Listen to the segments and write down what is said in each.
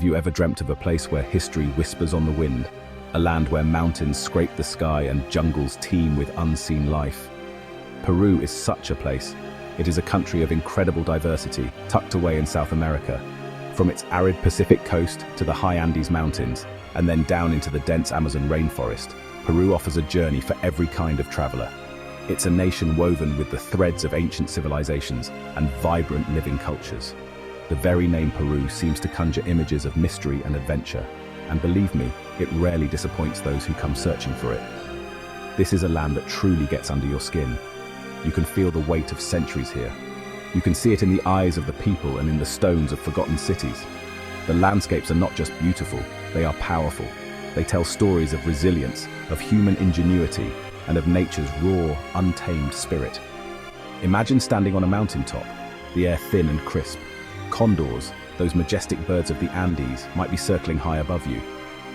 you ever dreamt of a place where history whispers on the wind? A land where mountains scrape the sky and jungles teem with unseen life? Peru is such a place. It is a country of incredible diversity, tucked away in South America. From its arid Pacific coast to the high Andes Mountains, and then down into the dense Amazon rainforest, Peru offers a journey for every kind of traveler. It's a nation woven with the threads of ancient civilizations and vibrant living cultures. The very name Peru seems to conjure images of mystery and adventure, and believe me, it rarely disappoints those who come searching for it. This is a land that truly gets under your skin. You can feel the weight of centuries here. You can see it in the eyes of the people and in the stones of forgotten cities. The landscapes are not just beautiful, they are powerful. They tell stories of resilience, of human ingenuity, and of nature's raw, untamed spirit. Imagine standing on a mountaintop, the air thin and crisp. Condors, those majestic birds of the Andes, might be circling high above you.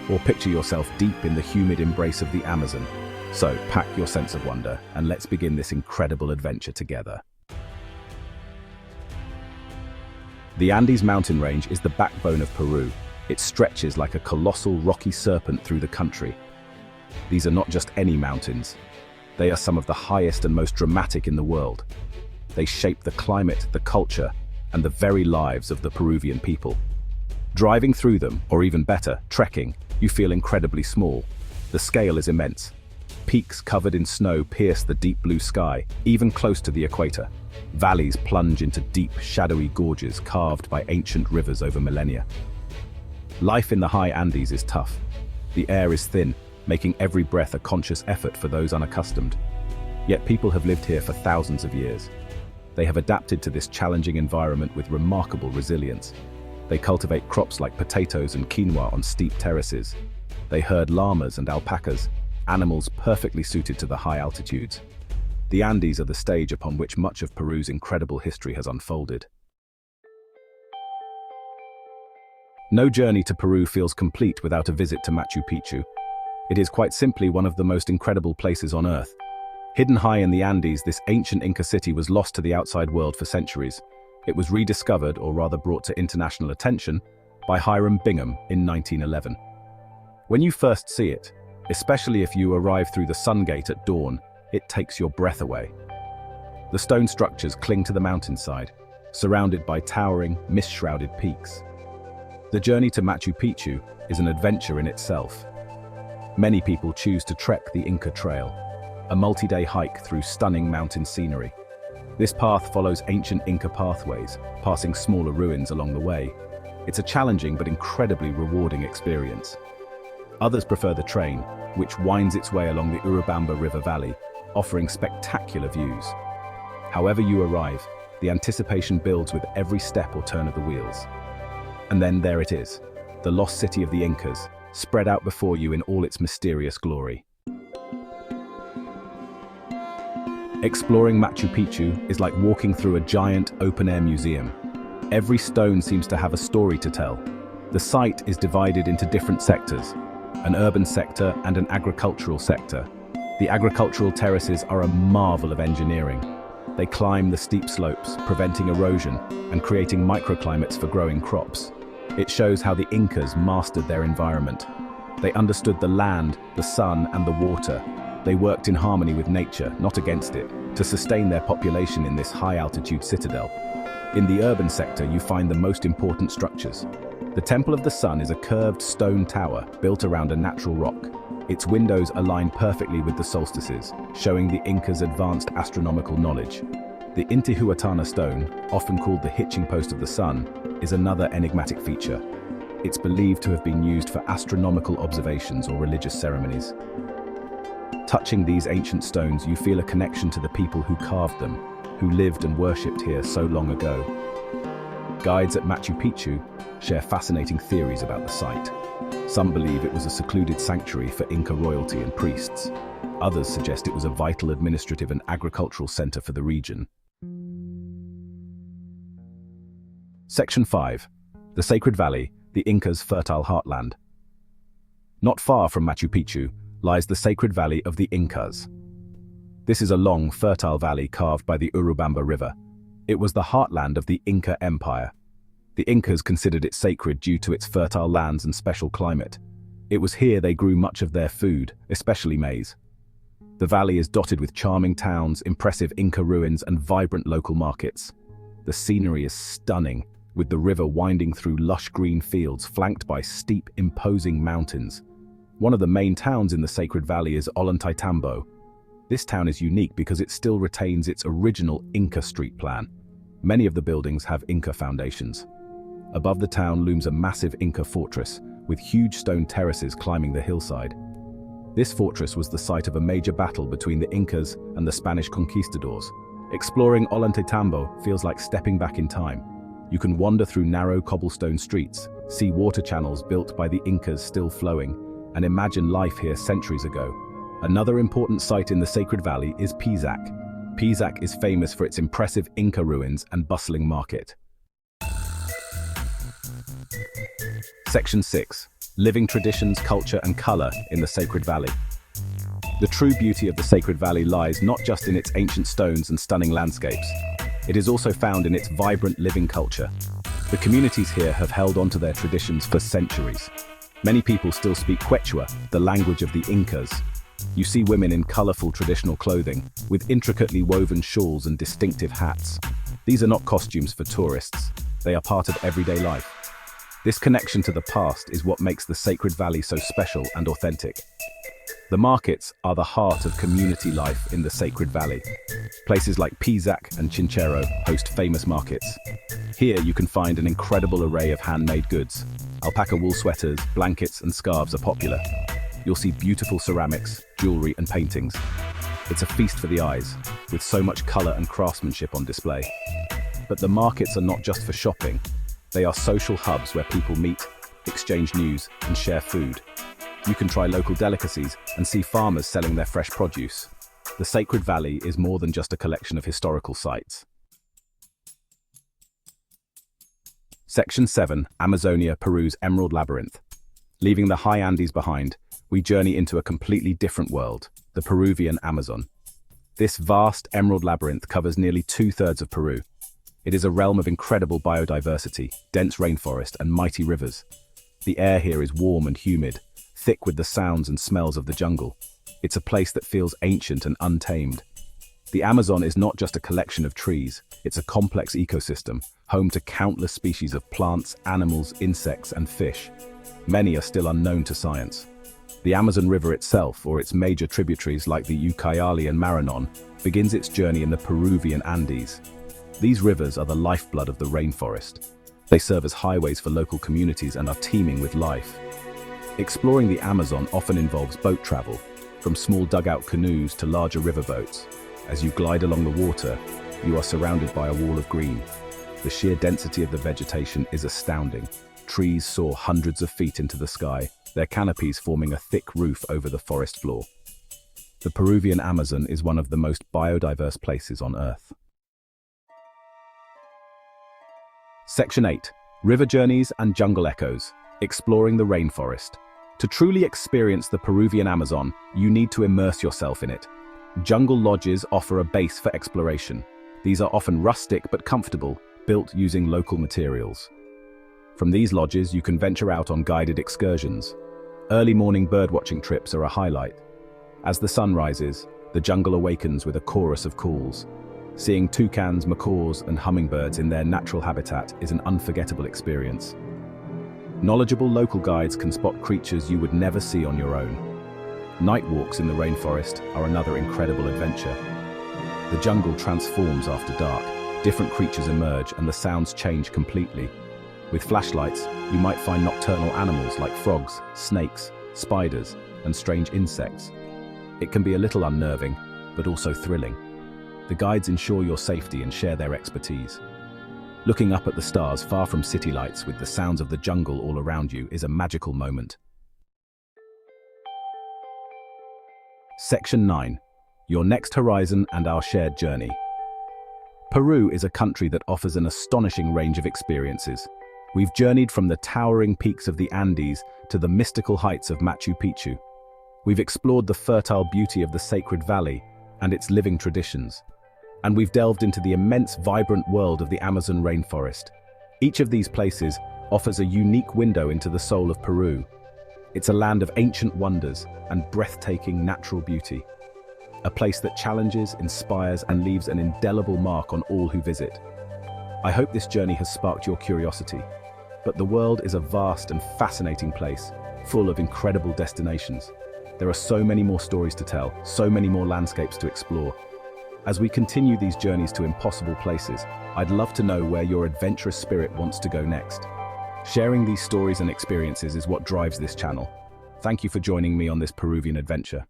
Or picture yourself deep in the humid embrace of the Amazon. So, pack your sense of wonder, and let's begin this incredible adventure together. The Andes mountain range is the backbone of Peru. It stretches like a colossal rocky serpent through the country. These are not just any mountains. They are some of the highest and most dramatic in the world. They shape the climate, the culture, and the very lives of the Peruvian people. Driving through them, or even better, trekking, you feel incredibly small. The scale is immense. Peaks covered in snow pierce the deep blue sky, even close to the equator. Valleys plunge into deep, shadowy gorges carved by ancient rivers over millennia. Life in the high Andes is tough. The air is thin, making every breath a conscious effort for those unaccustomed. Yet people have lived here for thousands of years. They have adapted to this challenging environment with remarkable resilience. They cultivate crops like potatoes and quinoa on steep terraces. They herd llamas and alpacas, animals perfectly suited to the high altitudes. The Andes are the stage upon which much of Peru's incredible history has unfolded. No journey to Peru feels complete without a visit to Machu Picchu. It is quite simply one of the most incredible places on Earth. Hidden high in the Andes, this ancient Inca city was lost to the outside world for centuries. It was rediscovered, or rather brought to international attention, by Hiram Bingham in 1911. When you first see it, especially if you arrive through the Sun Gate at dawn, it takes your breath away. The stone structures cling to the mountainside, surrounded by towering, mist-shrouded peaks. The journey to Machu Picchu is an adventure in itself. Many people choose to trek the Inca Trail, a multi-day hike through stunning mountain scenery. This path follows ancient Inca pathways, passing smaller ruins along the way. It's a challenging but incredibly rewarding experience. Others prefer the train, which winds its way along the Urubamba River Valley, offering spectacular views. However you arrive, the anticipation builds with every step or turn of the wheels. And then there it is, the lost city of the Incas, spread out before you in all its mysterious glory. Exploring Machu Picchu is like walking through a giant open-air museum. Every stone seems to have a story to tell. The site is divided into different sectors, an urban sector and an agricultural sector. The agricultural terraces are a marvel of engineering. They climb the steep slopes, preventing erosion and creating microclimates for growing crops. It shows how the Incas mastered their environment. They understood the land, the sun, and the water. They worked in harmony with nature, not against it, to sustain their population in this high-altitude citadel. In the urban sector, you find the most important structures. The Temple of the Sun is a curved stone tower built around a natural rock. Its windows align perfectly with the solstices, showing the Incas' advanced astronomical knowledge. The Intihuatana stone, often called the hitching post of the sun, is another enigmatic feature. It's believed to have been used for astronomical observations or religious ceremonies. Touching these ancient stones, you feel a connection to the people who carved them, who lived and worshipped here so long ago. Guides at Machu Picchu share fascinating theories about the site. Some believe it was a secluded sanctuary for Inca royalty and priests. Others suggest it was a vital administrative and agricultural center for the region. Section 5. The Sacred Valley, the Incas' fertile heartland. Not far from Machu Picchu lies the Sacred Valley of the Incas. This is a long, fertile valley carved by the Urubamba River. It was the heartland of the Inca Empire. The Incas considered it sacred due to its fertile lands and special climate. It was here they grew much of their food, especially maize. The valley is dotted with charming towns, impressive Inca ruins, and vibrant local markets. The scenery is stunning, with the river winding through lush green fields flanked by steep, imposing mountains. One of the main towns in the Sacred Valley is Ollantaytambo. This town is unique because it still retains its original Inca street plan. Many of the buildings have Inca foundations. Above the town looms a massive Inca fortress, with huge stone terraces climbing the hillside. This fortress was the site of a major battle between the Incas and the Spanish conquistadors. Exploring Ollantaytambo feels like stepping back in time. You can wander through narrow cobblestone streets, see water channels built by the Incas still flowing, and imagine life here centuries ago. Another important site in the Sacred Valley is Pisac. Pisac is famous for its impressive Inca ruins and bustling market. Section 6. Living traditions, culture, and color in the Sacred Valley. The true beauty of the Sacred Valley lies not just in its ancient stones and stunning landscapes. It is also found in its vibrant living culture. The communities here have held on to their traditions for centuries. Many people still speak Quechua, the language of the Incas. You see women in colorful traditional clothing, with intricately woven shawls and distinctive hats. These are not costumes for tourists. They are part of everyday life. This connection to the past is what makes the Sacred Valley so special and authentic. The markets are the heart of community life in the Sacred Valley. Places like Pisac and Chinchero host famous markets. Here you can find an incredible array of handmade goods. Alpaca wool sweaters, blankets, and scarves are popular. You'll see beautiful ceramics, jewelry, and paintings. It's a feast for the eyes, with so much color and craftsmanship on display. But the markets are not just for shopping. They are social hubs where people meet, exchange news, and share food. You can try local delicacies and see farmers selling their fresh produce. The Sacred Valley is more than just a collection of historical sites. Section 7. Amazonia, Peru's Emerald Labyrinth. Leaving the high Andes behind, we journey into a completely different world, the Peruvian Amazon. This vast emerald labyrinth covers nearly 2/3 of Peru. It is a realm of incredible biodiversity, dense rainforest, and mighty rivers. The air here is warm and humid, thick with the sounds and smells of the jungle. It's a place that feels ancient and untamed. The Amazon is not just a collection of trees, it's a complex ecosystem, home to countless species of plants, animals, insects, and fish. Many are still unknown to science. The Amazon River itself, or its major tributaries like the Ucayali and Marañón, begins its journey in the Peruvian Andes. These rivers are the lifeblood of the rainforest. They serve as highways for local communities and are teeming with life. Exploring the Amazon often involves boat travel, from small dugout canoes to larger riverboats. As you glide along the water, you are surrounded by a wall of green. The sheer density of the vegetation is astounding. Trees soar hundreds of feet into the sky, their canopies forming a thick roof over the forest floor. The Peruvian Amazon is one of the most biodiverse places on Earth. Section 8. River Journeys and Jungle Echoes. Exploring the rainforest. To truly experience the Peruvian Amazon, you need to immerse yourself in it. Jungle lodges offer a base for exploration. These are often rustic but comfortable, built using local materials. From these lodges, you can venture out on guided excursions. Early morning birdwatching trips are a highlight. As the sun rises, the jungle awakens with a chorus of calls. Seeing toucans, macaws, and hummingbirds in their natural habitat is an unforgettable experience. Knowledgeable local guides can spot creatures you would never see on your own. Night walks in the rainforest are another incredible adventure. The jungle transforms after dark, different creatures emerge and the sounds change completely. With flashlights, you might find nocturnal animals like frogs, snakes, spiders, and strange insects. It can be a little unnerving, but also thrilling. The guides ensure your safety and share their expertise. Looking up at the stars far from city lights with the sounds of the jungle all around you is a magical moment. Section 9. Your next horizon and our shared journey. Peru is a country that offers an astonishing range of experiences. We've journeyed from the towering peaks of the Andes to the mystical heights of Machu Picchu. We've explored the fertile beauty of the Sacred Valley and its living traditions. And we've delved into the immense, vibrant world of the Amazon rainforest. Each of these places offers a unique window into the soul of Peru. It's a land of ancient wonders and breathtaking natural beauty. A place that challenges, inspires, and leaves an indelible mark on all who visit. I hope this journey has sparked your curiosity. But the world is a vast and fascinating place, full of incredible destinations. There are so many more stories to tell, so many more landscapes to explore. As we continue these journeys to impossible places, I'd love to know where your adventurous spirit wants to go next. Sharing these stories and experiences is what drives this channel. Thank you for joining me on this Peruvian adventure.